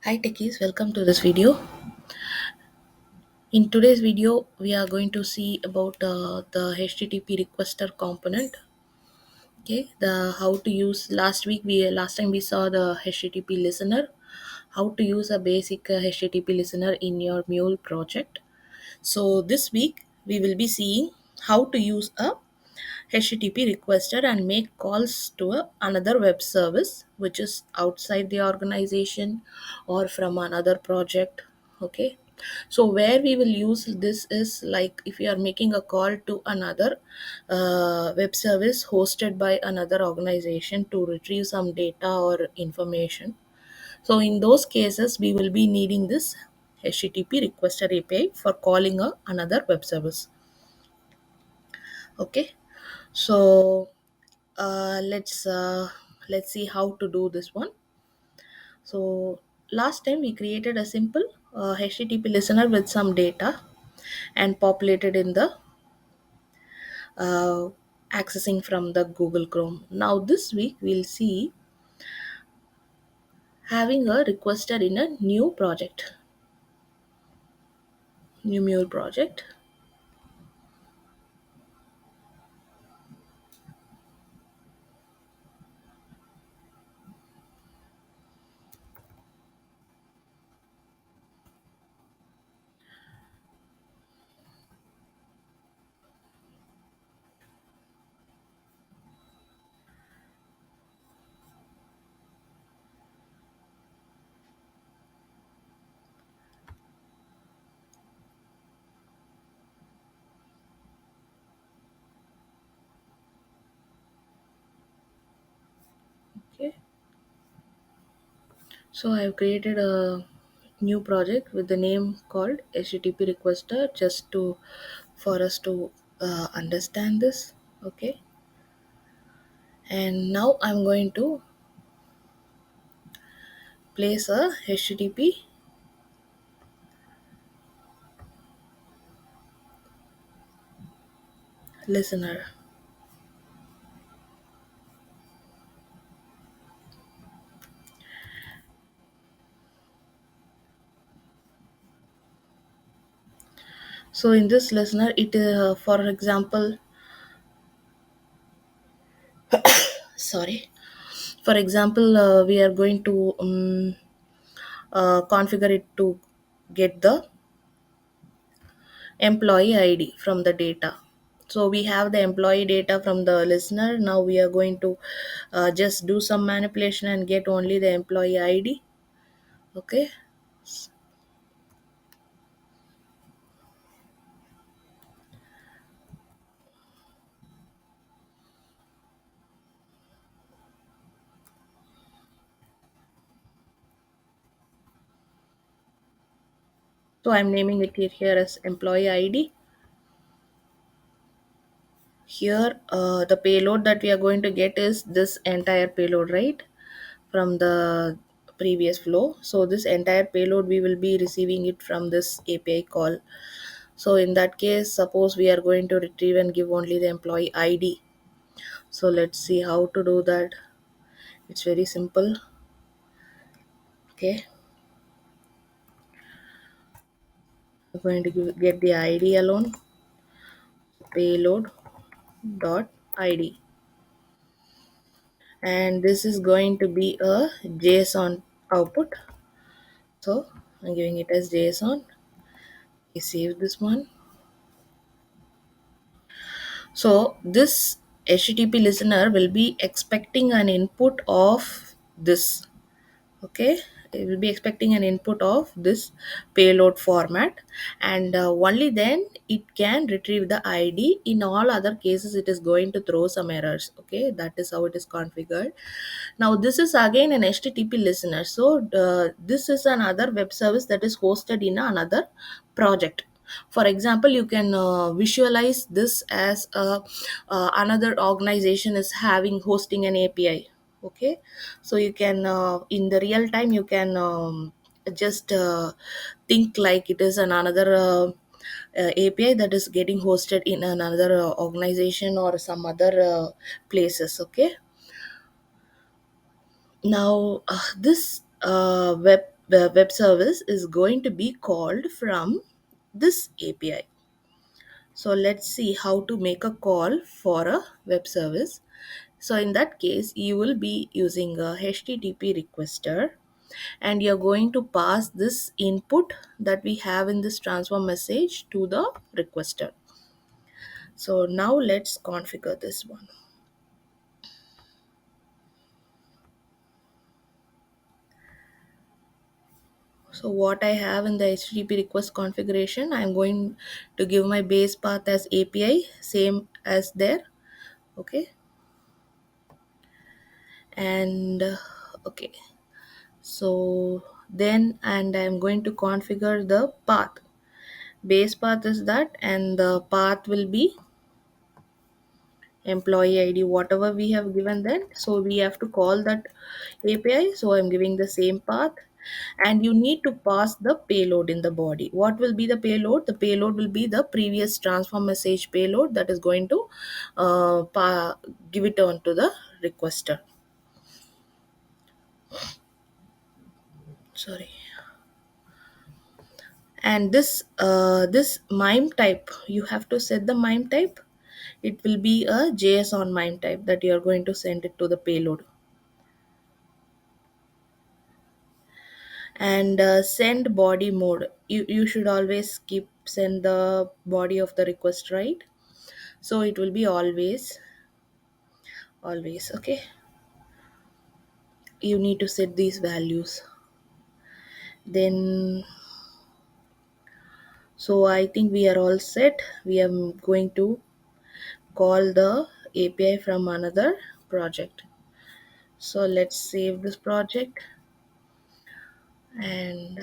Hi Techies, welcome to this video. In today's video, we are going to see about the HTTP requester component. Okay, the how to use. Last time we saw the HTTP listener, how to use a basic HTTP listener in your Mule project. So this week we will be seeing how to use a HTTP requester and make calls to another web service which is outside the organization or from another project. Okay, so where we will use this is like if you are making a call to another web service hosted by another organization to retrieve some data or information. So in those cases we will be needing this HTTP requester API for calling another web service. Okay, so let's see how to do this one. So last time we created a simple HTTP listener with some data and populated in the uh, accessing from the Google Chrome. Now this week we'll see having a requester in a new project, new mule project. Okay, so I've created a new project with the name called HTTP requester just to for us to understand this. Okay, and now I'm going to place a HTTP listener. So in this listener, it for example, sorry, for example, we are going to configure it to get the employee ID from the data. So we have the employee data from the listener. Now we are going to just do some manipulation and get only the employee ID. Okay. So I'm naming it here as employee ID. Here, the payload that we are going to get is this entire payload, right? From the previous flow. So this entire payload we will be receiving it from this API call. So in that case, suppose we are going to retrieve and give only the employee ID. So let's see how to do that. It's very simple. Okay, we're going to get the ID alone. Payload dot ID, and this is going to be a JSON output. So I'm giving it as JSON. We save this one. So this HTTP listener will be expecting an input of this. Okay, it will be expecting an input of this payload format, and only then it can retrieve the ID. In all other cases, it is going to throw some errors. Okay, that is how it is configured. Now this is again an HTTP listener. So this is another web service that is hosted in another project. For example, you can visualize this as another organization is having hosting an API. Okay, so you can in the real time you can just think like it is another API that is getting hosted in another organization or some other places. Okay, now this web the web service is going to be called from this API. So let's see how to make a call for a web service. So in that case, you will be using a HTTP requester, and you're going to pass this input that we have in this transfer message to the requester. So now let's configure this one. So what I have in the HTTP request configuration, I'm going to give my base path as API, same as there. Okay. And okay. So then, and I'm going to configure the path. Base path is that, and the path will be employee ID, whatever we have given then. So we have to call that API. So I'm giving the same path, and you need to pass the payload in the body. What will be the payload? The payload will be the previous transfer message payload that is going to give it on to the requester. Sorry. And this mime type, you have to set the mime type. It will be a JSON mime type that you are going to send it to the payload. And send body mode, you should always keep send the body of the request, right? So it will be always okay. You need to set these values. Then, so I think we are all set. We are going to call the API from another project. So let's save this project. And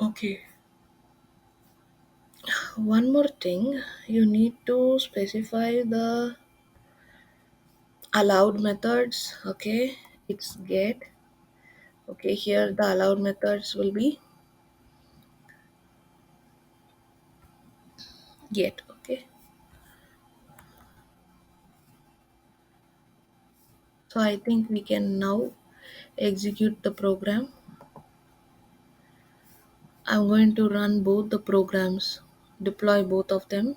okay, one more thing, you need to specify the allowed methods. Okay, it's get. Okay, here the allowed methods will be get. Okay, so I think we can now execute the program. I'm going to run both the programs, deploy both of them.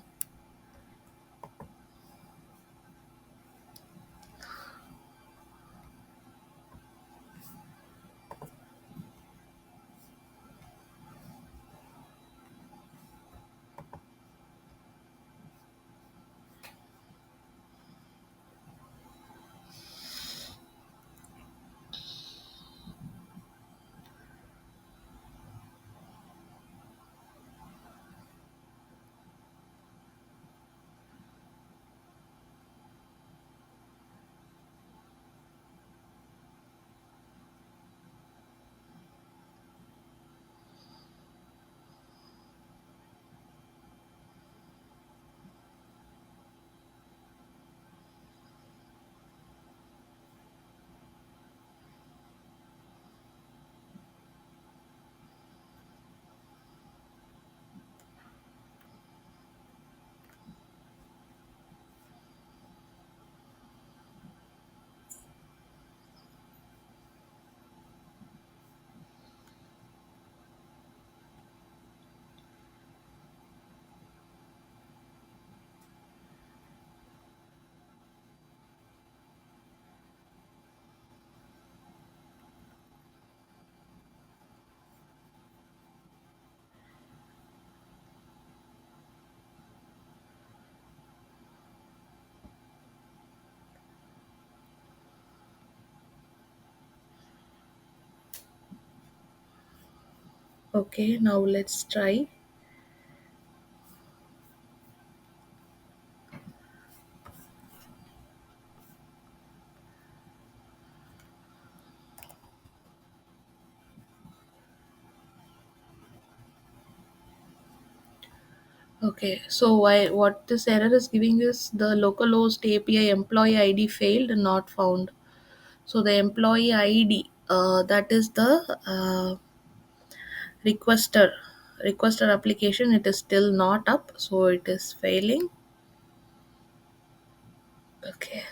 Okay, now let's try. Okay, so why what this error is giving is the localhost API employee ID failed and not found. So the employee ID, that is the requester requester application, it is still not up, so it is failing. Okay.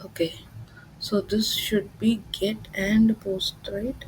Okay, so this should be get and post, right?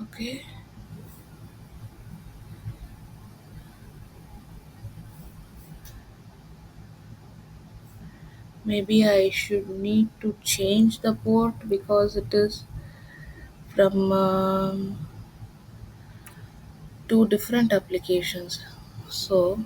Okay, maybe I should need to change the port because it is from two different applications. So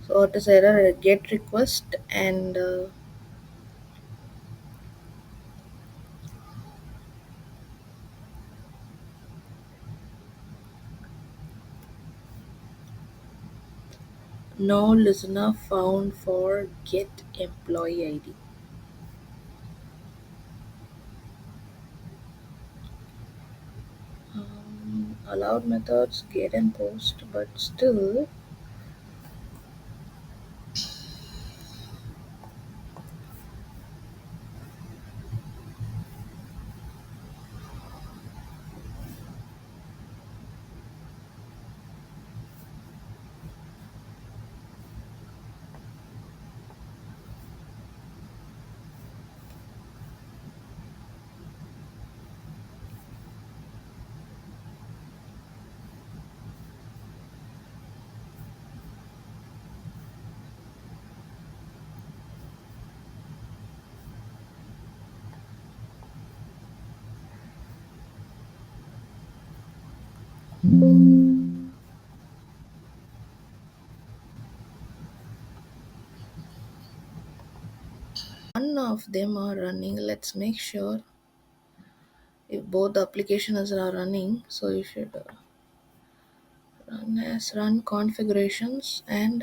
what is error? Get request and no listener found for get employee ID. Allowed methods get and post, but still. One of them are running. Let's make sure if both the applications are running. So you should run configurations and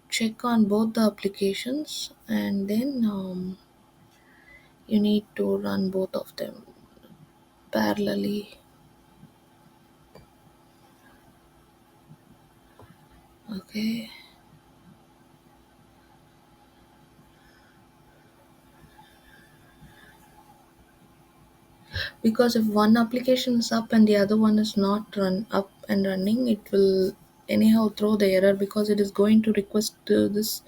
check on both the applications, and then you need to run both of them parallelly. Okay, because if one application is up and the other one is not run up and running, it will anyhow throw the error because it is going to request this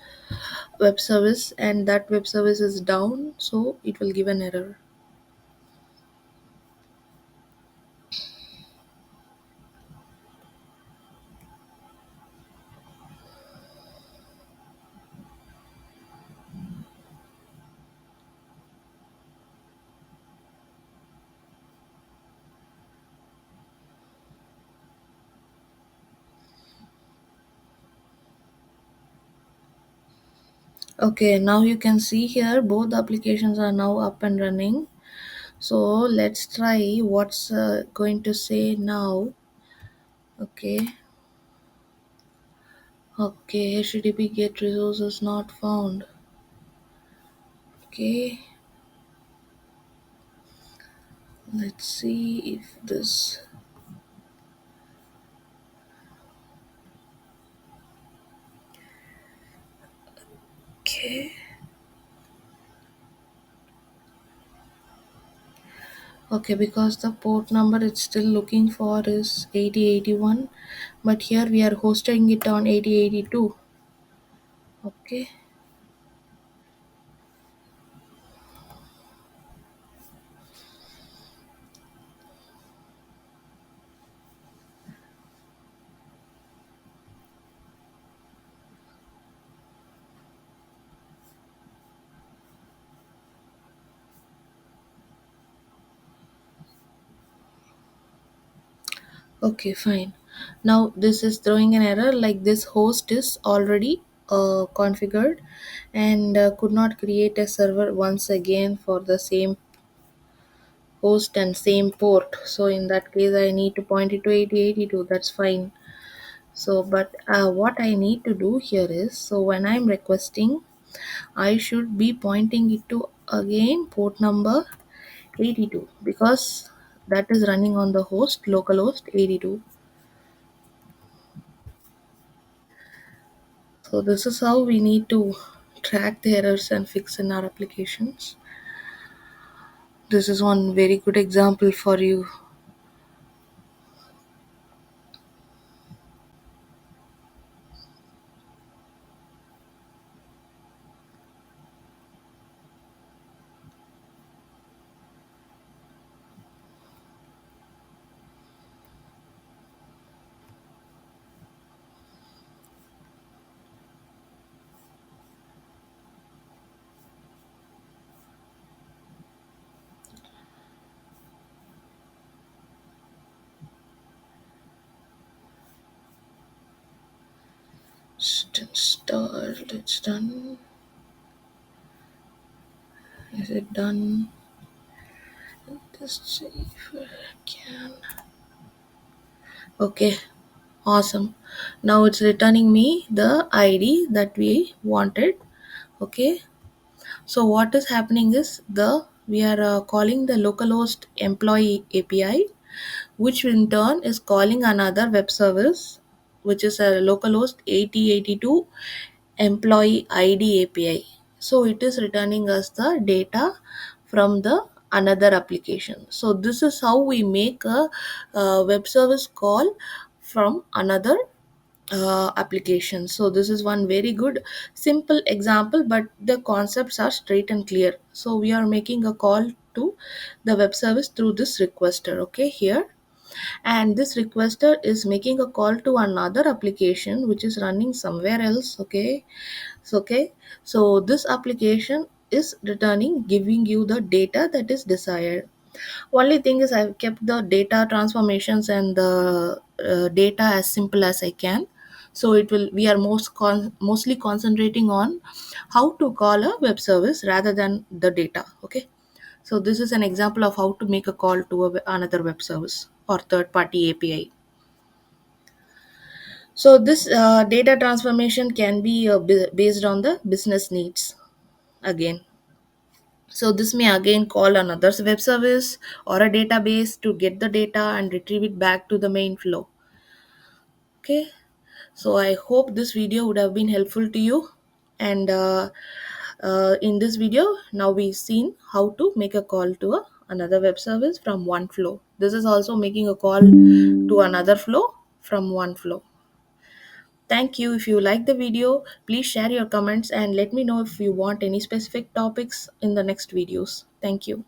web service, and that web service is down, so it will give an error. Okay, now you can see here both applications are now up and running. So let's try what's going to say now. Okay, okay, HTTP get resources not found. Okay, let's see if this. Okay, okay, because the port number it's still looking for is 8081, but here we are hosting it on 8082. Okay, okay, fine. Now this is throwing an error like this host is already configured and could not create a server once again for the same host and same port. So in that case, I need to point it to 8082. That's fine. So, but what I need to do here is, so when I'm requesting, I should be pointing it to again port number 82 because that is running on the host localhost 82. So this is how we need to track the errors and fix in our applications. This is one very good example for you. Just installed. It's done. Is it done? Just see if I can. Okay, awesome. Now it's returning me the ID that we wanted. Okay, so what is happening is the we are calling the localhost employee API, which in turn is calling another web service, which is a localhost 8082 employee ID API. So it is returning us the data from the another application. So this is how we make a web service call from another application. So this is one very good simple example, but the concepts are straight and clear. So we are making a call to the web service through this requester. Okay, here, and this requester is making a call to another application which is running somewhere else. Okay, so this application is returning giving you the data that is desired. Only thing is I've kept the data transformations and the data as simple as I can. So it will we are mostly concentrating on how to call a web service rather than the data. Okay, so this is an example of how to make a call to another web service or third party API. So this data transformation can be based on the business needs again. So this may again call another web service or a database to get the data and retrieve it back to the main flow. Okay, so I hope this video would have been helpful to you. And in this video, now we've seen how to make a call to another web service from one flow. This is also making a call to another flow from one flow. Thank you. If you like the video, please share your comments and let me know if you want any specific topics in the next videos. Thank you.